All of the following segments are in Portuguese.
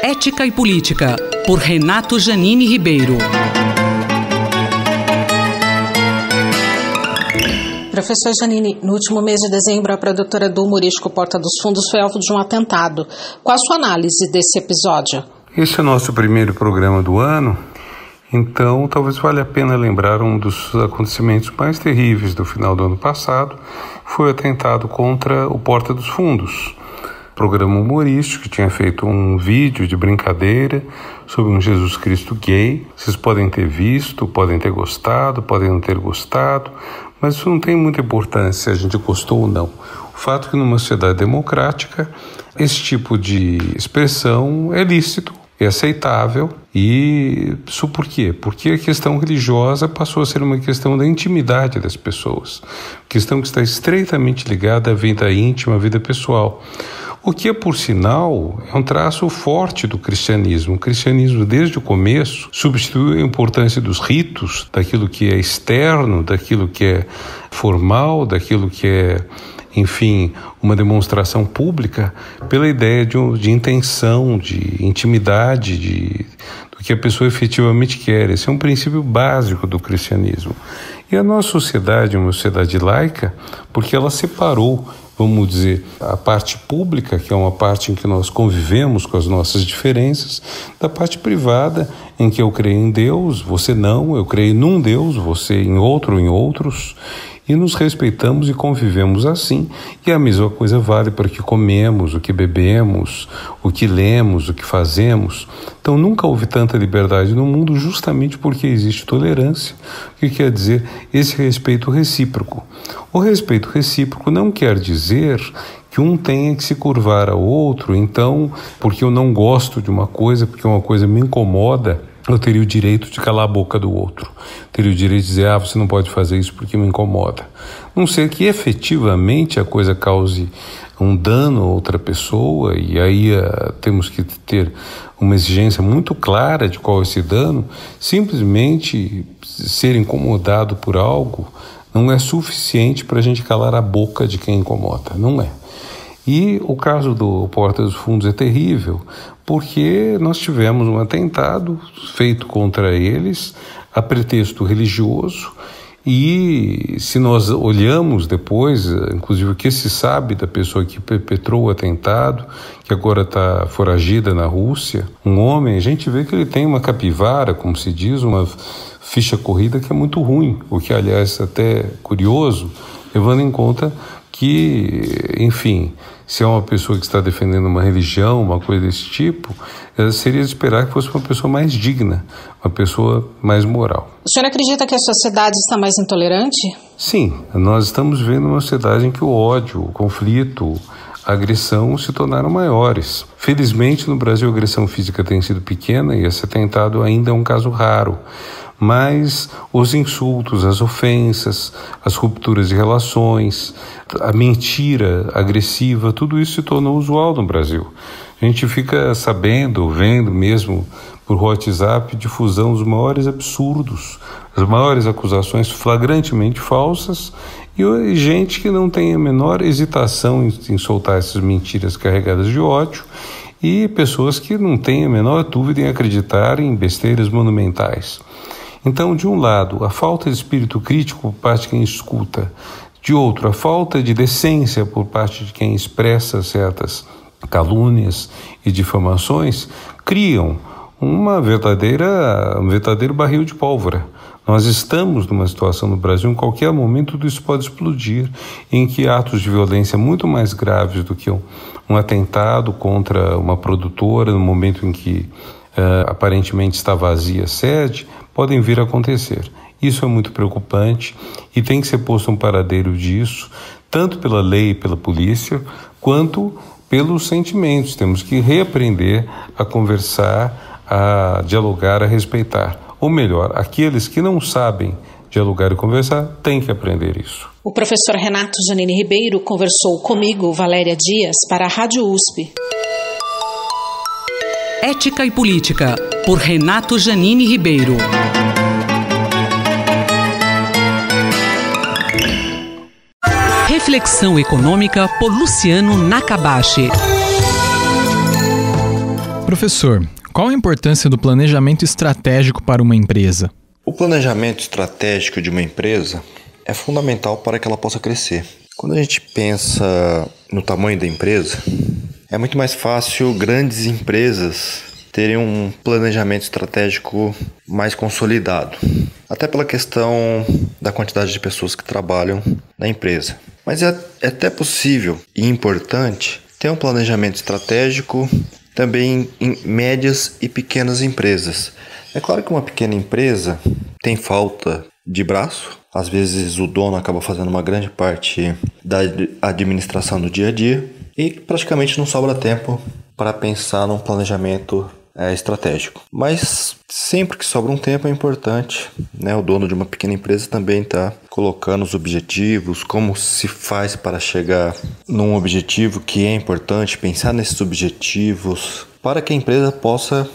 Ética e Política, por Renato Janine Ribeiro. Professor Janine, no último mês de dezembro, a produtora do humorístico Porta dos Fundos foi alvo de um atentado. Qual a sua análise desse episódio? Esse é o nosso primeiro programa do ano, então talvez valha a pena lembrar um dos acontecimentos mais terríveis do final do ano passado. Foi o atentado contra o Porta dos Fundos, programa humorístico que tinha feito um vídeo de brincadeira sobre um Jesus Cristo gay. Vocês podem ter visto, podem ter gostado, podem não ter gostado, mas isso não tem muita importância se a gente gostou ou não. O fato é que numa sociedade democrática esse tipo de expressão é lícito, é aceitável. E isso por quê? Porque a questão religiosa passou a ser uma questão da intimidade das pessoas, questão que está estreitamente ligada à vida íntima, à vida pessoal. O que, por sinal, é um traço forte do cristianismo. O cristianismo, desde o começo, substituiu a importância dos ritos, daquilo que é externo, daquilo que é formal, daquilo que é, enfim, uma demonstração pública, pela ideia de intenção, de intimidade, do que a pessoa efetivamente quer. Esse é um princípio básico do cristianismo. E a nossa sociedade é uma sociedade laica porque ela separou, vamos dizer, a parte pública, que é uma parte em que nós convivemos com as nossas diferenças, da parte privada, em que eu creio em Deus, você não, eu creio num Deus, você em outro, em outros, e nos respeitamos e convivemos assim. E a mesma coisa vale para o que comemos, o que bebemos, o que lemos, o que fazemos. Então nunca houve tanta liberdade no mundo justamente porque existe tolerância. O que quer dizer? Esse respeito recíproco. O respeito recíproco não quer dizer que um tenha que se curvar ao outro, então, porque eu não gosto de uma coisa, porque uma coisa me incomoda, eu teria o direito de calar a boca do outro. Teria o direito de dizer, você não pode fazer isso porque me incomoda. Não ser que efetivamente a coisa cause um dano a outra pessoa, e aí temos que ter uma exigência muito clara de qual é esse dano. Simplesmente ser incomodado por algo não é suficiente para a gente calar a boca de quem incomoda, não é. E o caso do Porta dos Fundos é terrível, porque nós tivemos um atentado feito contra eles a pretexto religioso, e se nós olhamos depois, inclusive o que se sabe da pessoa que perpetrou o atentado, que agora está foragida na Rússia, um homem, a gente vê que ele tem uma capivara, como se diz, uma ficha corrida que é muito ruim, o que aliás é até curioso, levando em conta que, enfim, se é uma pessoa que está defendendo uma religião, uma coisa desse tipo, seria de esperar que fosse uma pessoa mais digna, uma pessoa mais moral. O senhor acredita que a sociedade está mais intolerante? Sim, nós estamos vivendo uma sociedade em que o ódio, o conflito, a agressão se tornaram maiores. Felizmente, no Brasil, a agressão física tem sido pequena e esse atentado ainda é um caso raro. Mas os insultos, as ofensas, as rupturas de relações, a mentira agressiva, tudo isso se tornou usual no Brasil. A gente fica sabendo, vendo mesmo por WhatsApp, difusão dos maiores absurdos, as maiores acusações flagrantemente falsas, e gente que não tem a menor hesitação em soltar essas mentiras carregadas de ódio, e pessoas que não têm a menor dúvida em acreditar em besteiras monumentais. Então, de um lado, a falta de espírito crítico por parte de quem escuta, de outro, a falta de decência por parte de quem expressa certas calúnias e difamações, criam um verdadeiro barril de pólvora. Nós estamos numa situação no Brasil, em qualquer momento tudo isso pode explodir, em que atos de violência muito mais graves do que um atentado contra uma produtora no momento em que aparentemente está vazia a sede, podem vir a acontecer. Isso é muito preocupante e tem que ser posto um paradeiro disso, tanto pela lei e pela polícia, quanto pelos sentimentos. Temos que reaprender a conversar, a dialogar, a respeitar. Ou melhor, aqueles que não sabem dialogar e conversar têm que aprender isso. O professor Renato Janine Ribeiro conversou comigo, Valéria Dias, para a Rádio USP. Ética e Política, por Renato Janine Ribeiro. Reflexão econômica por Luciano Nakabashi. Professor, qual a importância do planejamento estratégico para uma empresa? O planejamento estratégico de uma empresa é fundamental para que ela possa crescer. Quando a gente pensa no tamanho da empresa, é muito mais fácil grandes empresas terem um planejamento estratégico mais consolidado, até pela questão da quantidade de pessoas que trabalham na empresa. Mas é até possível e importante ter um planejamento estratégico também em médias e pequenas empresas. É claro que uma pequena empresa tem falta de braço, às vezes o dono acaba fazendo uma grande parte da administração do dia a dia e praticamente não sobra tempo para pensar num planejamento estratégico. Mas sempre que sobra um tempo é importante, né? O dono de uma pequena empresa também está colocando os objetivos, como se faz para chegar num objetivo que é importante, pensar nesses objetivos para que a empresa possa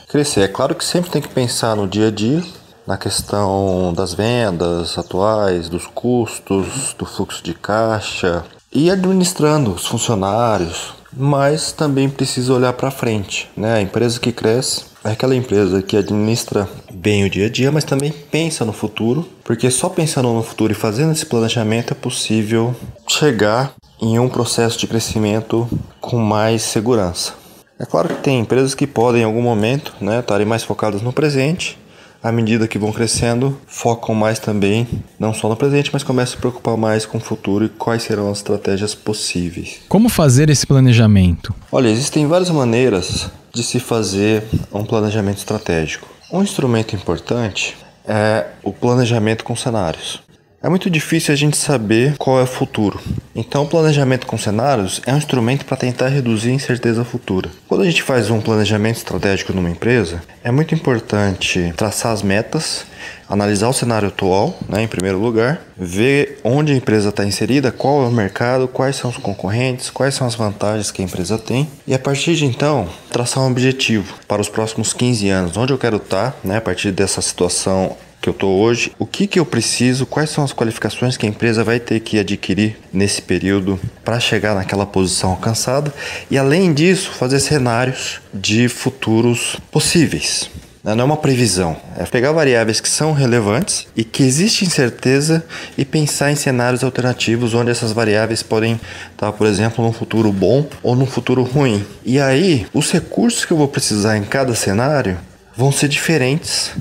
crescer. É claro que sempre tem que pensar no dia a dia, na questão das vendas atuais, dos custos, do fluxo de caixa e administrando os funcionários, mas também precisa olhar para frente, né? A empresa que cresce é aquela empresa que administra bem o dia a dia, mas também pensa no futuro, porque só pensando no futuro e fazendo esse planejamento é possível chegar em um processo de crescimento com mais segurança. É claro que tem empresas que podem em algum momento, né, estarem mais focadas no presente. À medida que vão crescendo, focam mais também, não só no presente, mas começam a se preocupar mais com o futuro e quais serão as estratégias possíveis. Como fazer esse planejamento? Olha, existem várias maneiras de se fazer um planejamento estratégico. Um instrumento importante é o planejamento com cenários. É muito difícil a gente saber qual é o futuro. Então, o planejamento com cenários é um instrumento para tentar reduzir a incerteza futura. Quando a gente faz um planejamento estratégico numa empresa, é muito importante traçar as metas, analisar o cenário atual, né, em primeiro lugar, ver onde a empresa está inserida, qual é o mercado, quais são os concorrentes, quais são as vantagens que a empresa tem e, a partir de então, traçar um objetivo para os próximos 15 anos, onde eu quero estar, né, a partir dessa situação que eu estou hoje, o que eu preciso, quais são as qualificações que a empresa vai ter que adquirir nesse período para chegar naquela posição alcançada e, além disso, fazer cenários de futuros possíveis. Não é uma previsão, é pegar variáveis que são relevantes e que existe incerteza e pensar em cenários alternativos onde essas variáveis podem estar, por exemplo, num futuro bom ou num futuro ruim. E aí, os recursos que eu vou precisar em cada cenário vão ser diferentes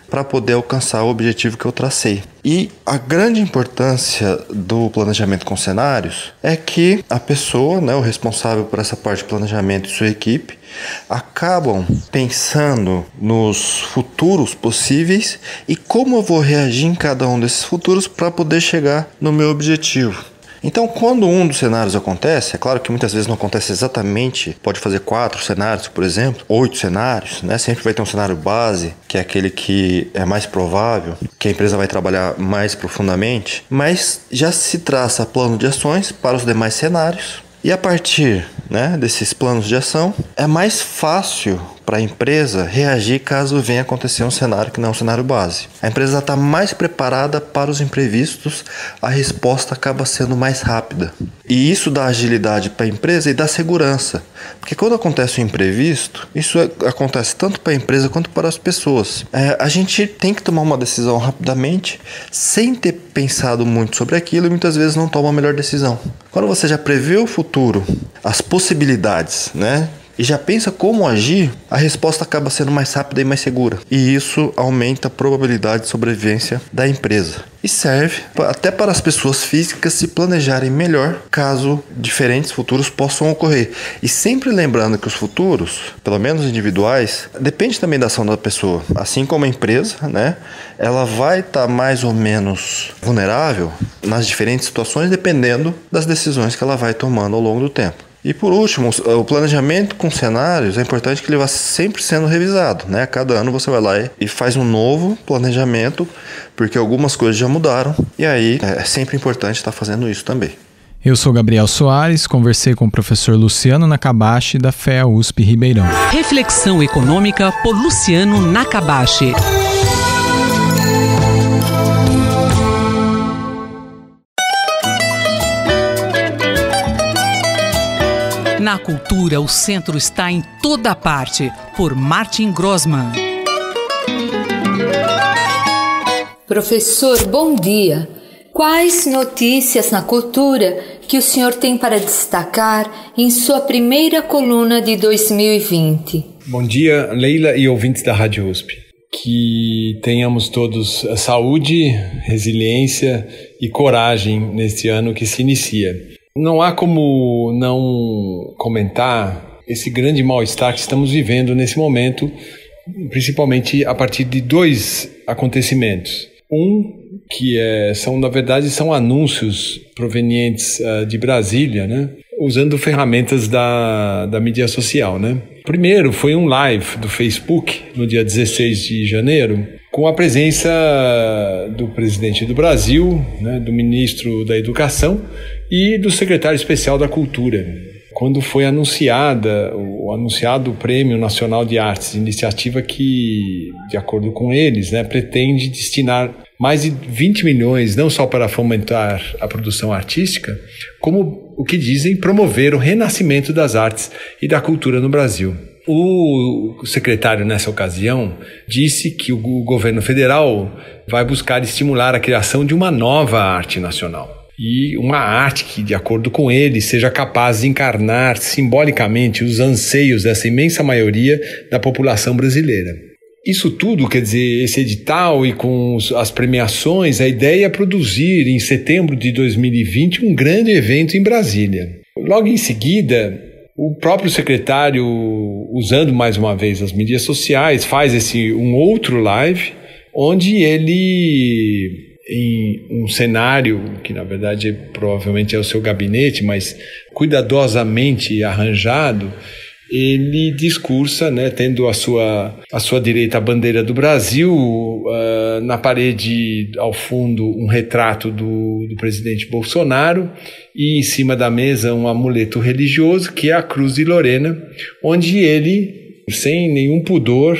para poder alcançar o objetivo que eu tracei. E a grande importância do planejamento com cenários é que a pessoa, né, o responsável por essa parte de planejamento e sua equipe, acabam pensando nos futuros possíveis e como eu vou reagir em cada um desses futuros para poder chegar no meu objetivo. Então, quando um dos cenários acontece, é claro que muitas vezes não acontece exatamente, pode fazer 4 cenários, por exemplo, 8 cenários, né? Sempre vai ter um cenário base, que é aquele que é mais provável, que a empresa vai trabalhar mais profundamente, mas já se traça plano de ações para os demais cenários. E a partir, né, desses planos de ação, é mais fácil para a empresa reagir caso venha acontecer um cenário que não é um cenário base. A empresa está mais preparada para os imprevistos, a resposta acaba sendo mais rápida. E isso dá agilidade para a empresa e dá segurança. Porque quando acontece um imprevisto, isso acontece tanto para a empresa quanto para as pessoas. A gente tem que tomar uma decisão rapidamente, sem ter pensado muito sobre aquilo e muitas vezes não toma a melhor decisão. Quando você já prevê o futuro, as possibilidades, né, e já pensa como agir, a resposta acaba sendo mais rápida e mais segura. E isso aumenta a probabilidade de sobrevivência da empresa. E serve até para as pessoas físicas se planejarem melhor caso diferentes futuros possam ocorrer. E sempre lembrando que os futuros, pelo menos individuais, depende também da ação da pessoa. Assim como a empresa, né, ela vai estar mais ou menos vulnerável nas diferentes situações dependendo das decisões que ela vai tomando ao longo do tempo. E por último, o planejamento com cenários é importante que ele vá sempre sendo revisado, né? Cada ano você vai lá e faz um novo planejamento, porque algumas coisas já mudaram, e aí é sempre importante estar fazendo isso também. Eu sou Gabriel Soares, conversei com o professor Luciano Nakabashi, da FEA USP Ribeirão. Reflexão econômica por Luciano Nakabashi. Na cultura, o centro está em toda parte, por Martin Grossmann. Professor, bom dia. Quais notícias na cultura que o senhor tem para destacar em sua primeira coluna de 2020? Bom dia, Leila e ouvintes da Rádio USP. Que tenhamos todos saúde, resiliência e coragem neste ano que se inicia. Não há como não comentar esse grande mal-estar que estamos vivendo nesse momento, principalmente a partir de dois acontecimentos. Que são anúncios provenientes de Brasília, né? Usando ferramentas da mídia social, né? Primeiro foi um live do Facebook no dia 16 de janeiro, com a presença do presidente do Brasil, né, do ministro da Educação e do secretário especial da Cultura, quando foi anunciado o Prêmio Nacional de Artes, iniciativa que, de acordo com eles, né, pretende destinar mais de 20 milhões, não só para fomentar a produção artística, como o que dizem promover o renascimento das artes e da cultura no Brasil. O secretário, nessa ocasião, disse que o governo federal vai buscar estimular a criação de uma nova arte nacional. E uma arte que, de acordo com ele, seja capaz de encarnar simbolicamente os anseios dessa imensa maioria da população brasileira. Isso tudo, quer dizer, esse edital e com as premiações, a ideia é produzir, em setembro de 2020, um grande evento em Brasília. Logo em seguida, o próprio secretário, usando mais uma vez as mídias sociais, faz um outro live, onde ele, em um cenário que na verdade provavelmente é o seu gabinete, mas cuidadosamente arranjado, ele discursa, né, tendo à sua direita a bandeira do Brasil, na parede ao fundo um retrato do presidente Bolsonaro e em cima da mesa um amuleto religioso que é a Cruz de Lorena, onde ele, sem nenhum pudor,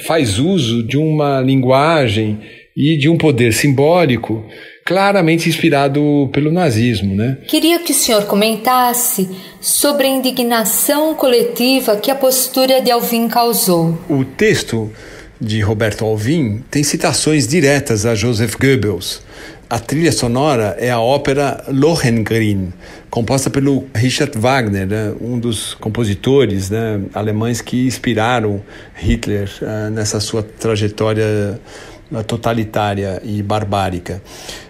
faz uso de uma linguagem e de um poder simbólico claramente inspirado pelo nazismo, né? Queria que o senhor comentasse sobre a indignação coletiva que a postura de Alvim causou. O texto de Roberto Alvim tem citações diretas a Joseph Goebbels. A trilha sonora é a ópera Lohengrin, composta pelo Richard Wagner, né, um dos compositores, né, alemães que inspiraram Hitler nessa sua trajetória totalitária e barbárica.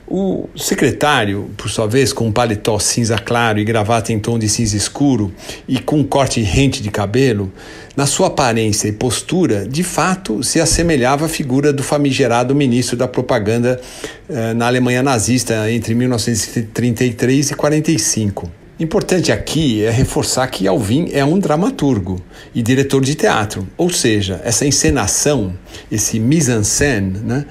O secretário, por sua vez, com um paletó cinza claro e gravata em tom de cinza escuro e com um corte rente de cabelo, na sua aparência e postura, de fato, se assemelhava à figura do famigerado ministro da propaganda na Alemanha nazista entre 1933 e 1945. Importante aqui é reforçar que Alvim é um dramaturgo e diretor de teatro, ou seja, essa encenação, esse mise-en-scène, né,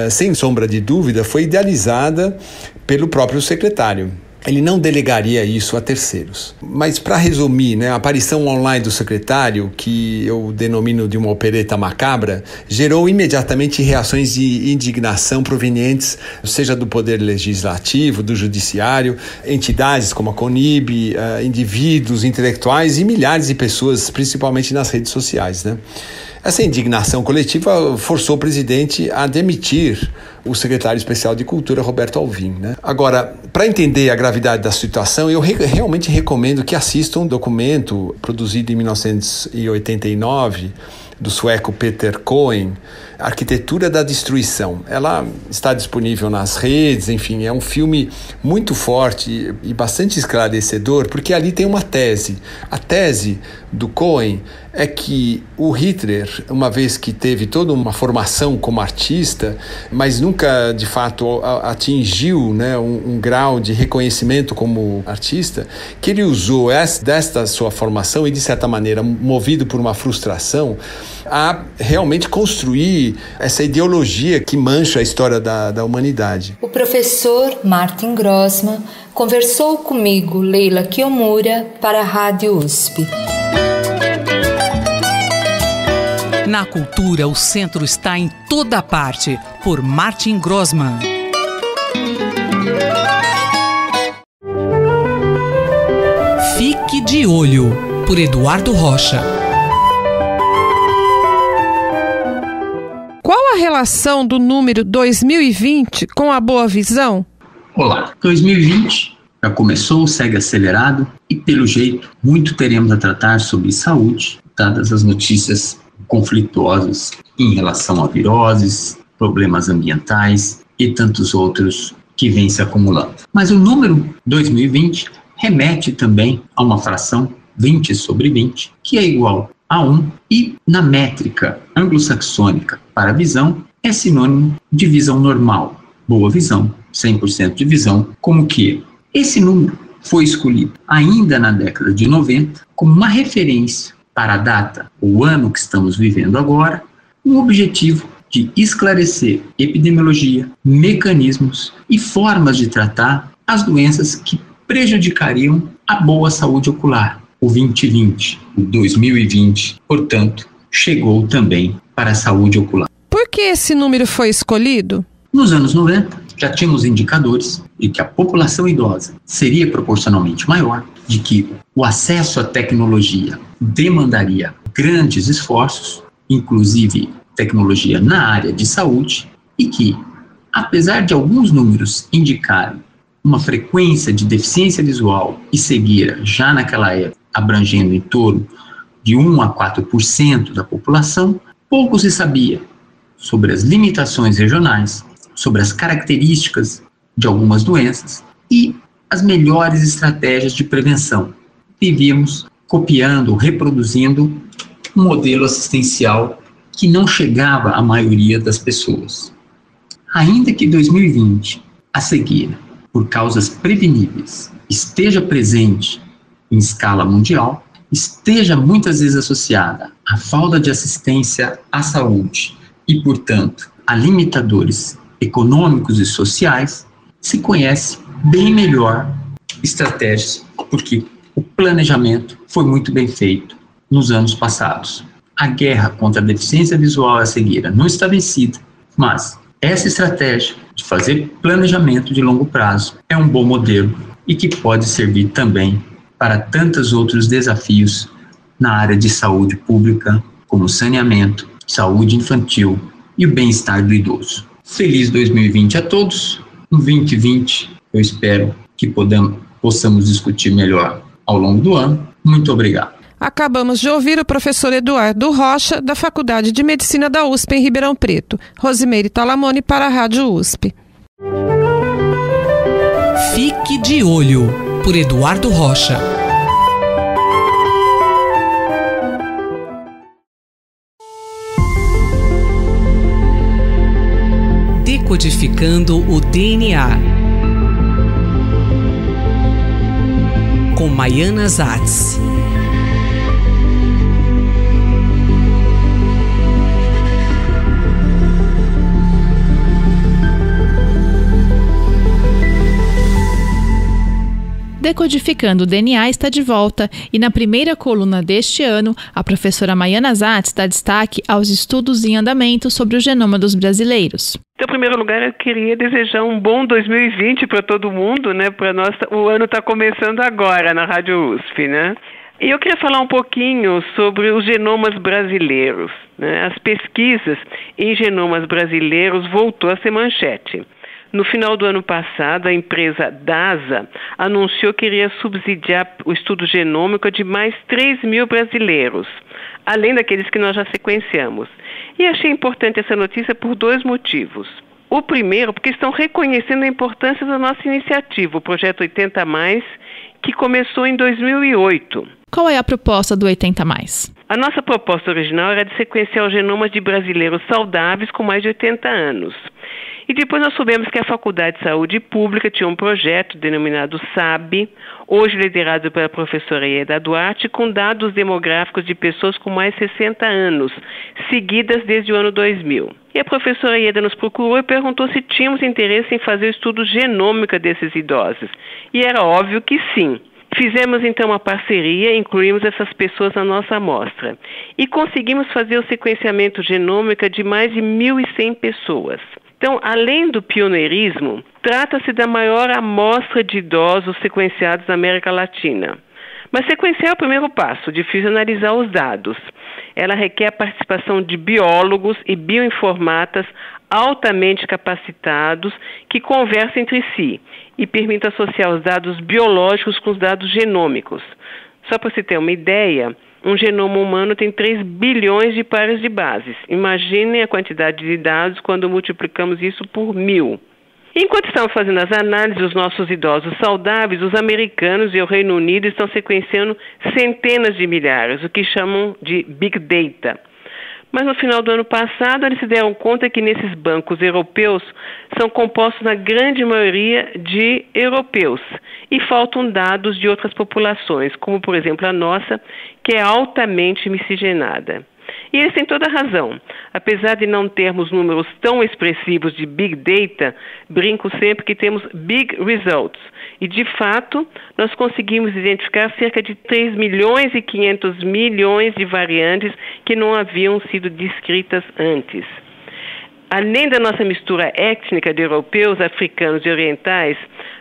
sem sombra de dúvida, foi idealizada pelo próprio secretário. Ele não delegaria isso a terceiros. Mas, para resumir, né, a aparição online do secretário, que eu denomino de uma opereta macabra, gerou imediatamente reações de indignação provenientes, seja do poder legislativo, do judiciário, entidades como a CONIB, indivíduos, intelectuais e milhares de pessoas, principalmente nas redes sociais, né? Essa indignação coletiva forçou o presidente a demitir o secretário especial de Cultura, Roberto Alvim, né? Agora, para entender a gravidade da situação, eu realmente recomendo que assistam um documento produzido em 1989 do sueco Peter Cohen, Arquitetura da Destruição. Ela está disponível nas redes, enfim, é um filme muito forte e bastante esclarecedor, porque ali tem uma tese. A tese do Cohen é que o Hitler, uma vez que teve toda uma formação como artista, mas nunca, de fato, atingiu, né, um grau de reconhecimento como artista, que ele usou desta sua formação e, de certa maneira, movido por uma frustração, a realmente construir essa ideologia que mancha a história da humanidade. O professor Martin Grossmann conversou comigo, Leila Kiyomura, para a Rádio USP. Na cultura, o centro está em toda parte, por Martin Grossmann. Fique de Olho, por Eduardo Rocha. Qual a relação do número 2020 com a boa visão? Olá, 2020 já começou, segue acelerado e, pelo jeito, muito teremos a tratar sobre saúde, dadas as notícias conflituosas em relação a viroses, problemas ambientais e tantos outros que vêm se acumulando. Mas o número 2020 remete também a uma fração 20 sobre 20, que é igual a 1, e na métrica anglo-saxônica para visão é sinônimo de visão normal, boa visão, 100% de visão, como que esse número foi escolhido ainda na década de 90 como uma referência para a data, o ano que estamos vivendo agora, com o objetivo de esclarecer epidemiologia, mecanismos e formas de tratar as doenças que prejudicariam a boa saúde ocular. O 2020, o 2020, portanto, chegou também para a saúde ocular. Por que esse número foi escolhido? Nos anos 90, já tínhamos indicadores de que a população idosa seria proporcionalmente maior, de que o acesso à tecnologia demandaria grandes esforços, inclusive tecnologia na área de saúde, e que, apesar de alguns números indicarem uma frequência de deficiência visual e cegueira já naquela época, abrangendo em torno de 1 a 4% da população, pouco se sabia sobre as limitações regionais, sobre as características de algumas doenças e as melhores estratégias de prevenção. Vivíamos copiando, reproduzindo um modelo assistencial que não chegava à maioria das pessoas. Ainda que 2020, a cegueira, por causas preveníveis, esteja presente em escala mundial, esteja muitas vezes associada à falta de assistência à saúde e, portanto, a limitadores econômicos e sociais, se conhece bem melhor estratégias, porque o planejamento foi muito bem feito nos anos passados. A guerra contra a deficiência visual e a cegueira não está vencida, mas essa estratégia de fazer planejamento de longo prazo é um bom modelo e que pode servir também para tantos outros desafios na área de saúde pública, como saneamento, saúde infantil e o bem-estar do idoso. Feliz 2020 a todos. No 2020, eu espero que possamos discutir melhor ao longo do ano. Muito obrigado. Acabamos de ouvir o professor Eduardo Rocha, da Faculdade de Medicina da USP em Ribeirão Preto. Rosimeire Talamone para a Rádio USP. Fique de Olho, por Eduardo Rocha. Decodificando o DNA, com Maiana Zatz. Decodificando o DNA está de volta e na primeira coluna deste ano, a professora Maiana Zatz dá destaque aos estudos em andamento sobre o genoma dos brasileiros. Então, em primeiro lugar, eu queria desejar um bom 2020 para todo mundo, né? Para nós, o ano está começando agora na Rádio USP, né? E eu queria falar um pouquinho sobre os genomas brasileiros, né? As pesquisas em genomas brasileiros voltou a ser manchete. No final do ano passado, a empresa DASA anunciou que iria subsidiar o estudo genômico de mais 3 mil brasileiros, além daqueles que nós já sequenciamos. E achei importante essa notícia por 2 motivos. O primeiro, porque estão reconhecendo a importância da nossa iniciativa, o Projeto 80+, que começou em 2008. Qual é a proposta do 80+. A nossa proposta original era de sequenciar os genomas de brasileiros saudáveis com mais de 80 anos. E depois nós soubemos que a Faculdade de Saúde Pública tinha um projeto denominado SAB, hoje liderado pela professora Ieda Duarte, com dados demográficos de pessoas com mais de 60 anos, seguidas desde o ano 2000. E a professora Ieda nos procurou e perguntou se tínhamos interesse em fazer o estudo genômico desses idosos. E era óbvio que sim. Fizemos então uma parceria, incluímos essas pessoas na nossa amostra. E conseguimos fazer o sequenciamento genômico de mais de 1.100 pessoas. Então, além do pioneirismo, trata-se da maior amostra de idosos sequenciados na América Latina. Mas sequenciar é o primeiro passo, difícil analisar os dados. Ela requer a participação de biólogos e bioinformatas altamente capacitados que conversam entre si e permitem associar os dados biológicos com os dados genômicos. Só para você ter uma ideia, um genoma humano tem 3 bilhões de pares de bases. Imaginem a quantidade de dados quando multiplicamos isso por 1000. Enquanto estamos fazendo as análises dos nossos idosos saudáveis, os americanos e o Reino Unido estão sequenciando centenas de milhares, o que chamam de Big Data. Mas no final do ano passado, eles se deram conta que nesses bancos europeus são compostos na grande maioria de europeus e faltam dados de outras populações, como por exemplo a nossa, que é altamente miscigenada. E eles têm toda a razão. Apesar de não termos números tão expressivos de Big Data, brinco sempre que temos Big Results. E, de fato, nós conseguimos identificar cerca de 3 milhões e 500 milhões de variantes que não haviam sido descritas antes. Além da nossa mistura étnica de europeus, africanos e orientais,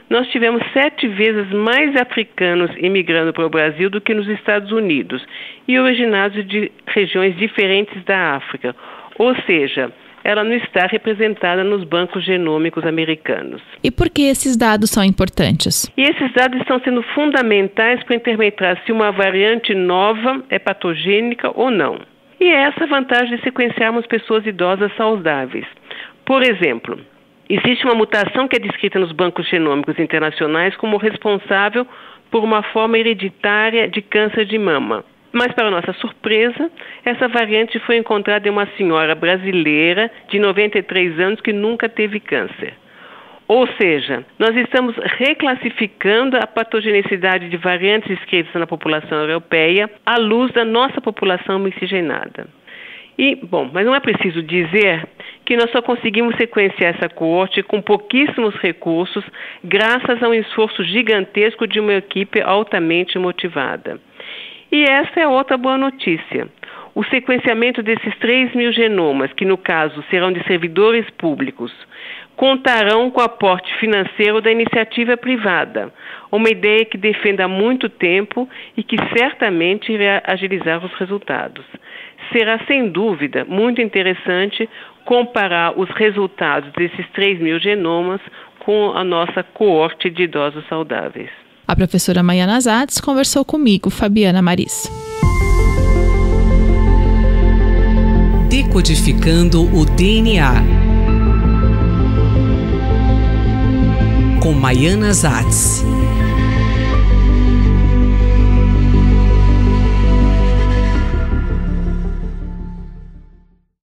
nós tivemos 7 vezes mais africanos imigrando para o Brasil do que nos Estados Unidos e originados de regiões diferentes da África. Ou seja, ela não está representada nos bancos genômicos americanos. E por que esses dados são importantes? E esses dados estão sendo fundamentais para interpretar se uma variante nova é patogênica ou não. E é essa a vantagem de sequenciarmos pessoas idosas saudáveis. Por exemplo, existe uma mutação que é descrita nos bancos genômicos internacionais como responsável por uma forma hereditária de câncer de mama. Mas, para nossa surpresa, essa variante foi encontrada em uma senhora brasileira de 93 anos que nunca teve câncer. Ou seja, nós estamos reclassificando a patogenicidade de variantes descritas na população europeia à luz da nossa população miscigenada. Mas não é preciso dizer que nós só conseguimos sequenciar essa coorte com pouquíssimos recursos, graças a um esforço gigantesco de uma equipe altamente motivada. E essa é outra boa notícia. O sequenciamento desses 3 mil genomas, que no caso serão de servidores públicos, contarão com o aporte financeiro da iniciativa privada, uma ideia que defendo há muito tempo e que certamente irá agilizar os resultados. Será, sem dúvida, muito interessante comparar os resultados desses 3 mil genomas com a nossa coorte de idosos saudáveis. A professora Maiana Zatz conversou comigo, Fabiana Maris. Decodificando o DNA. Com Maiana Zatz.